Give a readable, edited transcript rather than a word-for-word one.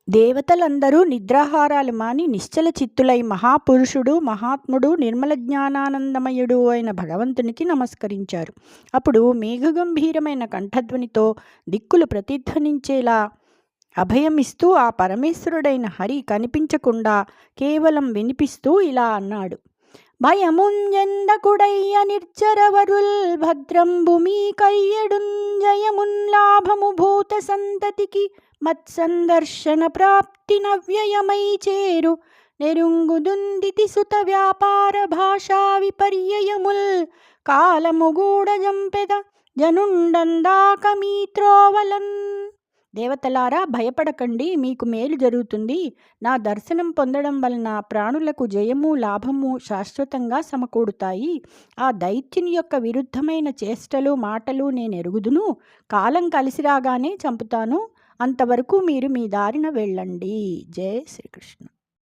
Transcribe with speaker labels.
Speaker 1: దేవతలందరూ నిద్రాహారాలు మాని నిశ్చల చిత్తులై మహాపురుషుడు, మహాత్ముడు, నిర్మల జ్ఞానానందమయుడు అయిన భగవంతునికి నమస్కరించారు. అప్పుడు మేఘగంభీరమైన కంఠధ్వనితో దిక్కులు ప్రతిధ్వనించేలా అభయమిస్తూ ఆ పరమేశ్వరుడైన హరి కనిపించకుండా కేవలం వినిపిస్తూ ఇలా అన్నాడు: భయముంజెందకుడయ్య నిర్జరవరుల్ భద్రంబు మీకయ్యడున్ జయమున్ లాభము భూత సంతతికి మత్సందర్శన ప్రాప్తి నవ్యయమై చేరు నెరుంగుదుందితి సుత వ్యాపార భాషా విపర్యయముల్ కాలము గూడ జంపెద జనుండందాక మీ త్రోవలన్. దేవతలారా, భయపడకండి, మీకు మేలు జరుగుతుంది. నా దర్శనం పొందడం వలన ప్రాణులకు జయము లాభము శాశ్వతంగా సమకూడుతాయి. ఆ దైత్యుని యొక్క విరుద్ధమైన చేష్టలు మాటలు నేనెరుగుదును. కాలం కలిసి రాగానే చంపుతాను. అంతవరకు మీరు మీ దారిన వెళ్ళండి. జై శ్రీకృష్ణ.